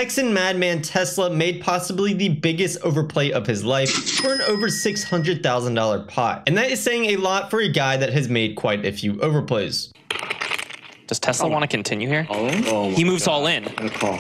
Texan madman Tesla made possibly the biggest overplay of his life for an over $600,000 pot. And that is saying a lot for a guy that has made quite a few overplays. Does Tesla want to continue here? All in? Oh he moves God. all in.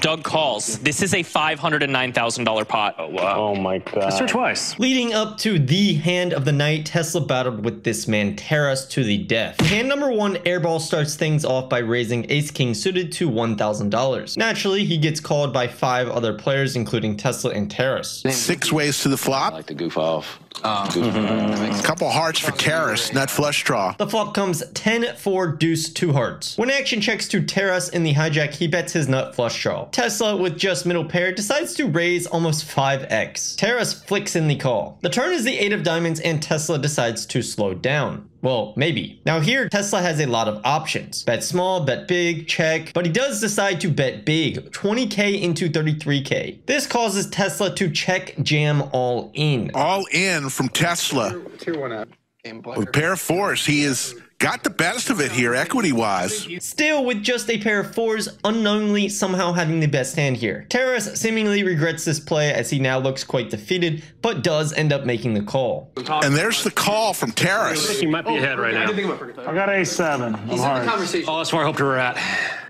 Doug calls. This is a $509,000 pot. Oh, wow. Oh my God. Missed her twice. Leading up to the hand of the night, Tesla battled with this man Terrace to the death. Hand number 1, Airball starts things off by raising Ace King suited to $1,000. Naturally, he gets called by 5 other players, including Tesla and Terrace. 6 ways to the flop. I like to goof off. Couple hearts for Terrace, nut flush draw. The flop comes 10, 4, deuce, 2 hearts. When action checks to Terrace in the hijack, he bets his nut flush draw. Tesla, with just middle pair, decides to raise almost 5x. Terrace flicks in the call. The turn is the 8 of diamonds and Tesla decides to slow down. Well, maybe. Now here, Tesla has a lot of options. Bet small, bet big, check, but he does decide to bet big, 20k into 33k. This causes Tesla to check jam all in. All in from Tesla. With pair of 4s, he has got the best of it here, equity-wise. Still, with just a pair of 4s, unknowingly somehow having the best hand here. Terrace seemingly regrets this play as he now looks quite defeated, but does end up making the call. And there's the call from Terrace. You might be ahead right now. I got A7. I'm hard. Oh, that's where I hoped we were at.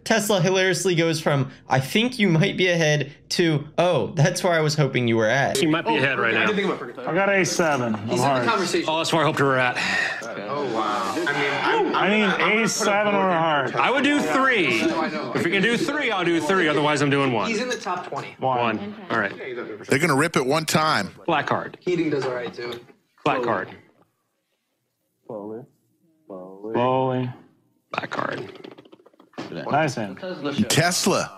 Tesla hilariously goes from, I think you might be ahead, to, oh, that's where I was hoping you were at. You might be ahead right now. I got A7. I'm hard. Oh, that's where I hoped we were at. Oh, wow. I mean, A7 or hard. I would do 3. If we can do 3, I'll do 3. Otherwise, I'm doing 1. He's in the top 20. 1. All right. They're going to rip it one time. Black card. Heating does all right, too. Black card. Slowly. Black card. Nice hand. Tesla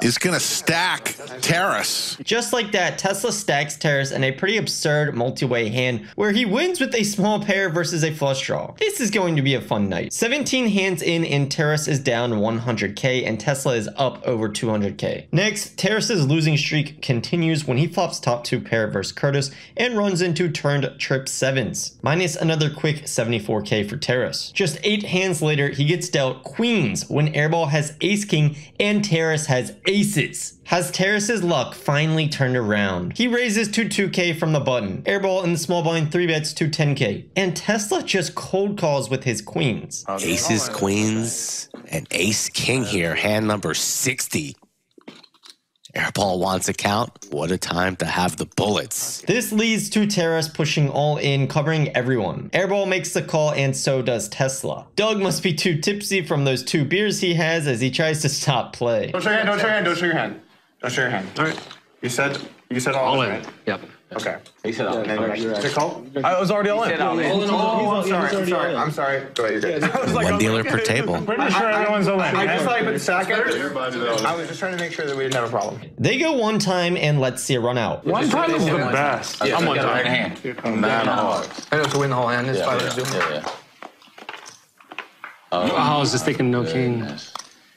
is going to stack Terrace. Just like that, Tesla stacks Terrace in a pretty absurd multi-way hand where he wins with a small pair versus a flush draw. This is going to be a fun night. 17 hands in and Terrace is down 100k and Tesla is up over 200k. Next, Terrace's losing streak continues when he flops top 2 pair versus Curtis and runs into turned trip 7s, minus another quick 74k for Terrace. Just 8 hands later, he gets dealt queens when Airball has Ace King and Terrace has aces. Has Terrace's luck finally turned around? He raises to 2k from the button. Airball in the small blind 3 bets to 10k. And Tesla just cold calls with his queens. Aces, queens, and ace king here, hand number 60. Airball wants a count. What a time to have the bullets. This leads to Terrace pushing all in, covering everyone. Airball makes the call and so does Tesla. Doug must be too tipsy from those 2 beers he has as he tries to stop play. Don't show your hand, don't show your hand, don't show your hand. Don't show your hand. All right. You said all in, right? Yep. Okay. He said all in. Call? I was already all in. I'm sorry. Go ahead, you're good. I was like, One dealer per table. Pretty sure everyone's all in. I just thought you put the stack in. I was just trying to make sure that we didn't have a problem. They go one time and let's see a run out. One time is the best. I'm one time. Hand. Man, hard. I know to win the whole hand. It's 500. Yeah. I was just thinking no king.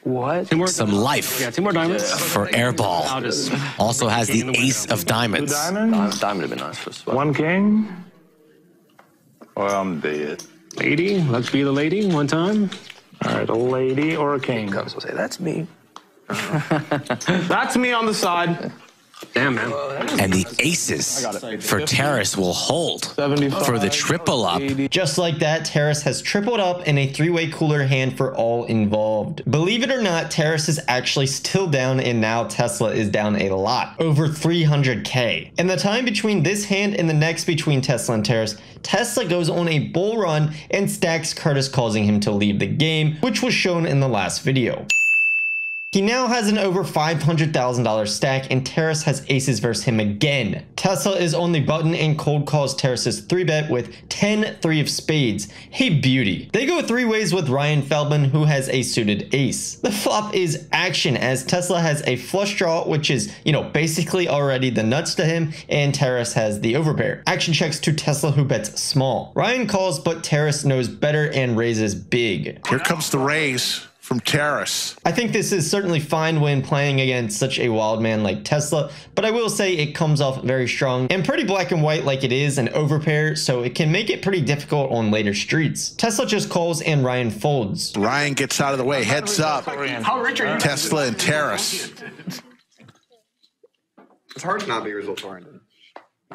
What? Some life. Yeah, 2 more diamonds. For Airball. Also has the ace of 2 diamonds. diamonds? Diamond would have been nice for a spot. 1 king? Well, I'm dead. Lady. Let's be the lady one time. All right, a lady or a king? Comes will say, that's me. That's me on the side. Damn, man. And the aces for Terrace will hold for the triple up. Just like that, Terrace has tripled up in a 3-way cooler hand for all involved. Believe it or not, Terrace is actually still down and now Tesla is down a lot, over 300k. In the time between this hand and the next between Tesla and Terrace, Tesla goes on a bull run and stacks Curtis, causing him to leave the game, which was shown in the last video. He now has an over $500,000 stack and Terrace has aces versus him again. Tesla is on the button and cold calls Terrace's 3-bet with 10-3 of spades. Hey beauty. They go 3 ways with Ryan Feldman, who has a suited ace. The flop is action as Tesla has a flush draw, which is, basically already the nuts to him, and Terrace has the overpair. Action checks to Tesla, who bets small. Ryan calls, but Terrace knows better and raises big. Here comes the raise from Terrace. I think this is certainly fine when playing against such a wild man like Tesla, but I will say it comes off very strong and pretty black and white like it is an overpair, so it can make it pretty difficult on later streets. Tesla just calls and Ryan folds. Ryan gets out of the way, heads up. How rich are you? Tesla and Terrace. It's hard to not be results oriented.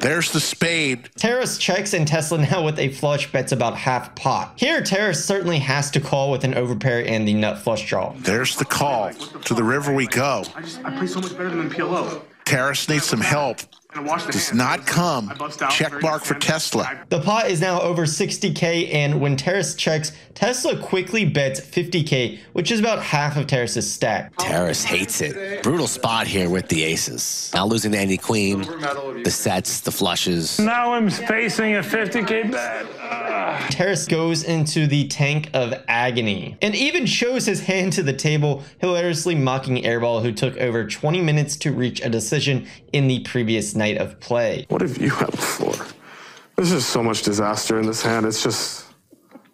There's the spade. Terrace checks and Tesla now with a flush bets about half pot. Here, Terrace certainly has to call with an overpair and the nut flush draw. There's the call. To the river we go. I play so much better than PLO. Terrace needs some help. Does not come. Check mark for Tesla. The pot is now over 60K, and when Terrace checks, Tesla quickly bets 50K, which is about half of Terrace's stack. Terrace hates it. Brutal spot here with the aces. Now losing to any queen, the sets, the flushes. Now I'm facing a 50K bet. Terrace goes into the tank of agony and even shows his hand to the table, hilariously mocking Airball, who took over 20 minutes to reach a decision in the previous night of play. What have you had before? There's just so much disaster in this hand. It's just,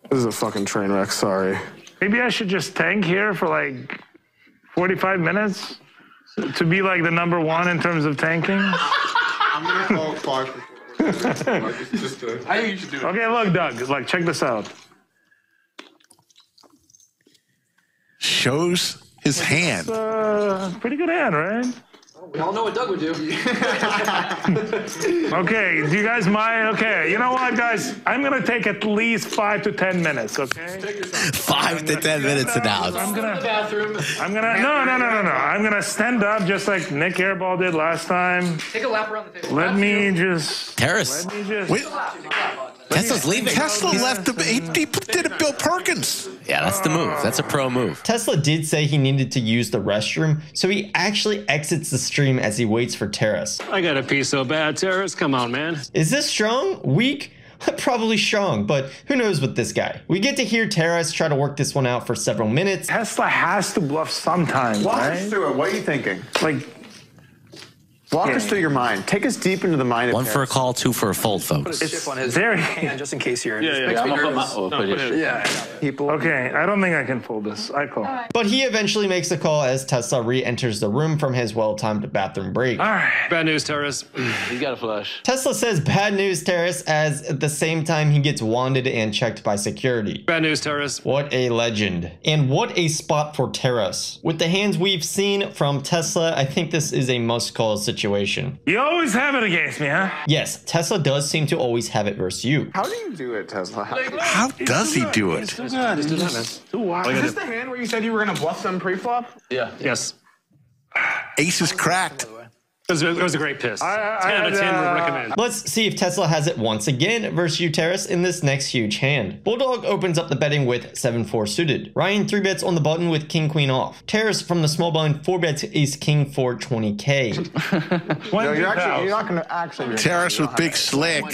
this is a fucking train wreck, sorry. Maybe I should just tank here for like 45 minutes to be like the number one in terms of tanking. I'm gonna call Clark. I think you should do it. Okay, look, Doug, like check this out. Shows his hand. Pretty good hand, right? We all know what Doug would do. Okay, do you guys mind? Okay, you know what, guys? I'm gonna take at least 5 to 10 minutes, okay? 5 to 10 minutes announced. I'm The bathroom. gonna, no. I'm gonna stand up just like Nick Airball did last time. Take a lap around the table. Let me just. Terrace. Wait, Tesla's leaving. Tesla left him. He did a Bill Perkins. Yeah, that's the move. That's a pro move. Tesla did say he needed to use the restroom, so he actually exits the stream as he waits for Terrace. I got to pee so bad, Terrace. Come on, man. Is this strong? Weak? Probably strong, but who knows with this guy. We get to hear Terrace try to work this one out for several minutes. Tesla has to bluff sometime, Walk right? us through it. What are you thinking? Like, Walk us through your mind. Take us deep into the mind of 1 for a Terrace. call, 2 for a fold, Put a folks. chip on his very- hand just in case you're. Yeah, I'm gonna put my. Yeah. People. okay, I don't think I can fold this. I call. But he eventually makes the call as Tesla re-enters the room from his well-timed bathroom break. All right. Bad news, Terrace. You got a flush. Tesla says bad news, Terrace, as at the same time he gets wanded and checked by security. Bad news, Terrace. What a legend. And what a spot for Terrace. With the hands we've seen from Tesla, I think this is a must-call situation. You always have it against me, huh? Yes, Tesla does seem to always have it versus you. How do you do it, Tesla? How does he do it? Too wild. Is this the hand where you said you were gonna bluff them pre-flop? Yeah. Yes. Ace is cracked. It was a great piss. 10 out of 10 would recommend. Let's see if Tesla has it once again versus you, Terrace, in this next huge hand. Bulldog opens up the betting with 7-4 suited. Ryan 3-bets on the button with king-queen off. Terrace from the small blind 4-bets ace-king for 20K. No, you're not gonna actually. Terrace with big slick.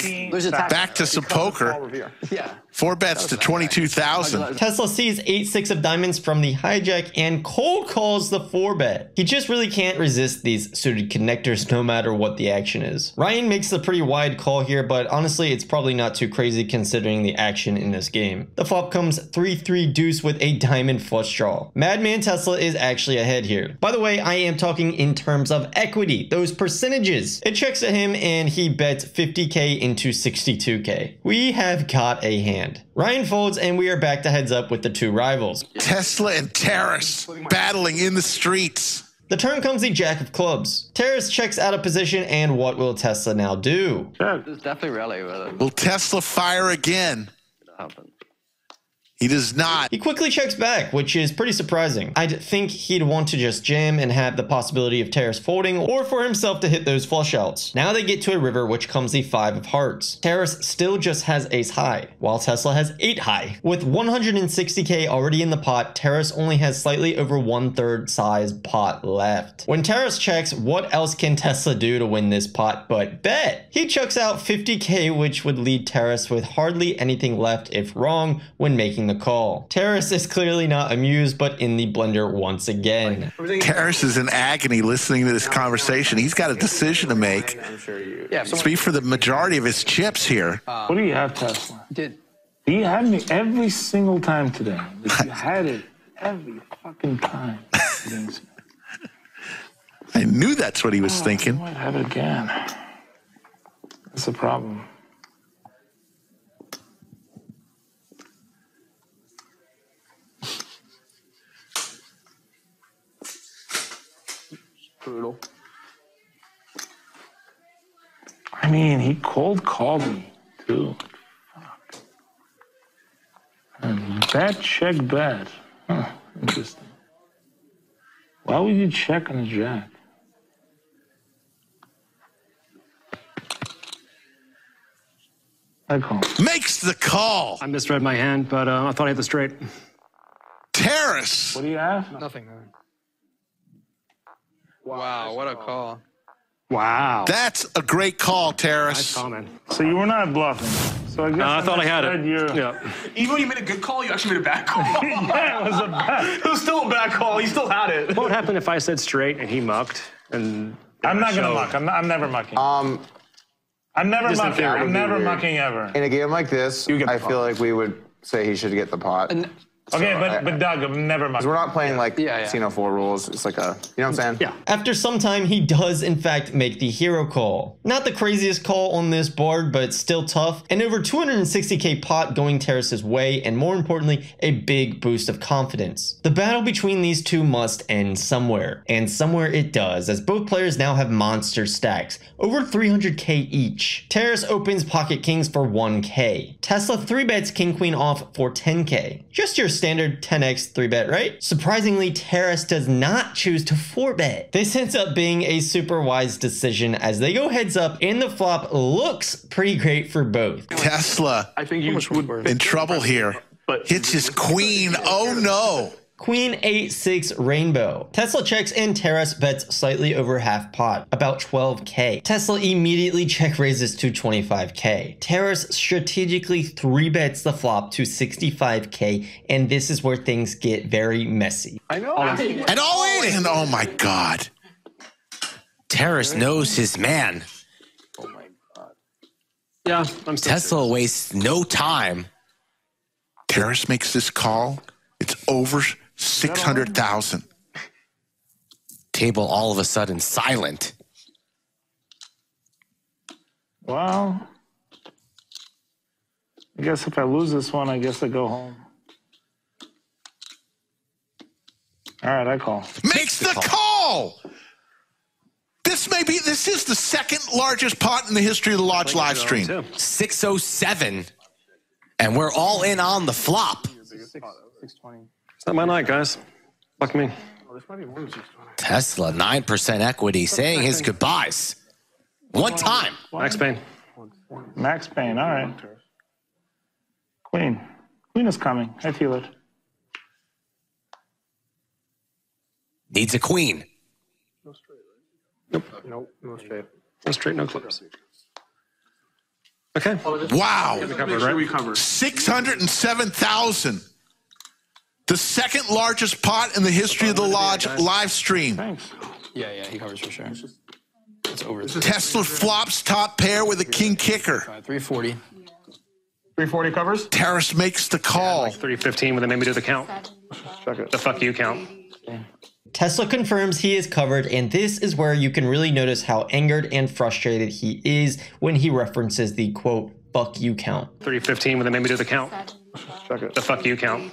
Back to some poker. Yeah. 4 bets to 22,000. Tesla sees 8-6 of diamonds from the hijack and cold calls the 4-bet. He just really can't resist these suited connectors no matter what the action is. Ryan makes a pretty wide call here, but honestly it's probably not too crazy considering the action in this game. The flop comes 3-3 deuce with a diamond flush draw. Madman Tesla is actually ahead here. By the way, I am talking in terms of equity, those percentages. It checks at him and he bets 50K into 62K. We have got a hand. Ryan folds and we are back to heads up with the two rivals. Tesla and Terrace battling in the streets. The turn comes the jack of clubs. Terrace checks out of position and what will Tesla now do? It's definitely rally with it. Will Tesla fire again? He does not. He quickly checks back, which is pretty surprising. I'd think he'd want to just jam and have the possibility of Terrace folding or for himself to hit those flush outs. Now they get to a river, which comes the 5 of hearts. Terrace still just has ace high, while Tesla has 8 high. With 160K already in the pot, Terrace only has slightly over 1/3 size pot left. When Terrace checks, what else can Tesla do to win this pot but bet? He chucks out 50K, which would leave Terrace with hardly anything left if wrong when making the call. Terrace is clearly not amused, but in the blender once again. Terrace is in agony listening to this conversation. He's got a decision to make. Speak for the majority of his chips here. What do you have, Tesla? Did You had me every single time today. You had it. every fucking time. I knew that's what he was thinking. I might have it again. That's a problem. Brutal. I mean, he cold called me, too. Fuck. And bet, check, bet. Huh, interesting. Why would you check on a jack? I call. Makes the call. I misread my hand, but I thought I hit the straight. Terrace. What do you have? Nothing. Wow, what a call. Wow. That's a great call, Terrace. Nice call, man. So you were not bluffing. So I guess I thought I had it. misread your- Yeah. Even when you made a good call, you actually made a bad call. Yeah, it was a bet. It was still a bad call. You still had it. What would happen if I said straight and he mucked? And I'm not gonna showed- muck. I'm never mucking. I'm never Just in mucking. theory. I'm never mucking ever. In a game like this, You get the I feel pot. like we would say he should get the pot. Okay, So but Doug, I'm never Because mucking. we're not playing like Yeah, yeah. Casino 4 rules. It's like a, you know what I'm saying? Yeah. After some time, he does in fact make the hero call. Not the craziest call on this board, but still tough. And over 260k pot going Terrace's way, and more importantly, a big boost of confidence. The battle between these two must end somewhere. And somewhere it does, as both players now have monster stacks, over 300k each. Terrace opens pocket kings for 1k. Tesla 3-bets king queen off for 10k. Just your standard 10x 3-bet, right? Surprisingly, Terrace does not choose to 4-bet. This ends up being a super wise decision as they go heads up and the flop looks pretty great for both. Tesla I think you would in trouble here. Hits his queen. Oh no. Queen 8-6 rainbow. Tesla checks and Terrace bets slightly over half pot, about 12k. Tesla immediately check raises to 25k. Terrace strategically 3-bets the flop to 65k, and this is where things get very messy. I know. And all in. And oh my God. Terrace knows his man. Yeah, I'm still Tesla wastes no time. Terrace makes this call. It's over 600,000. Table all of a sudden silent. Well, I guess if I lose this one, I guess I go home. All right, I call. Makes the call. This is the second largest pot in the history of the Lodge live stream. 607. And we're all in on the flop. 620. It's not my night, guys. Fuck me. Tesla, 9% equity, saying his goodbyes. One time. Max Payne. Max Payne, all right. Queen. Queen is coming. I feel it. Needs a queen. Nope, no straight. No straight, no clips. Okay. Wow. Make sure we cover. 607,000. The second largest pot in the history of the Lodge live stream. Thanks. Yeah, he covers for sure. It's over. Tesla flops top pair with a king kicker. 340. 340 covers? Terrace makes the call. 315 when they made me do the count. Check it. The fuck you count. Tesla confirms he is covered, and this is where you can really notice how angered and frustrated he is when he references the quote, fuck you count. 315 when they made me do the count. Check it. The fuck you count.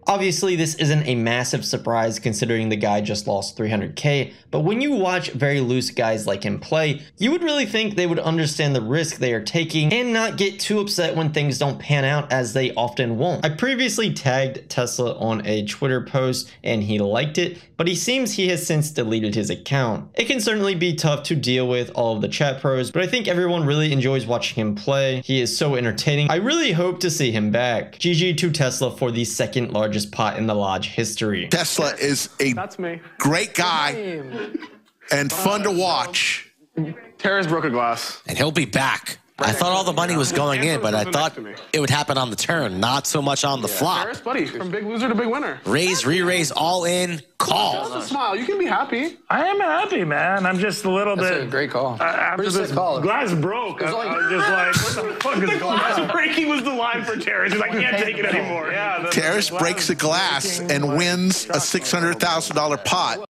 Obviously, this isn't a massive surprise considering the guy just lost 300k, but when you watch very loose guys like him play, you would really think they would understand the risk they are taking and not get too upset when things don't pan out, as they often won't. I previously tagged Tesla on a Twitter post and he liked it, but he seems he has since deleted his account. It can certainly be tough to deal with all of the chat pros, but I think everyone really enjoys watching him play. He is so entertaining. I really hope to see him back. GG to Tesla for the second largest pot in the Lodge history. Tesla is a great guy and fun to watch. Terrace broke a glass. And he'll be back I thought all the money was going in, but I thought it would happen on the turn, not so much on the flop. Terrace, buddy, from big loser to big winner. Raise, re-raise, all in, call. Just a smile. You can be happy. I am happy, man. I'm just a little That's bit. a great call. After Pretty this sick call. glass broke, I was just like, what the fuck is going on? Glass breaking was the line for Terrace. He's like, I can't take it anymore. Yeah, Terrace breaks the glass and wins a $600,000 pot.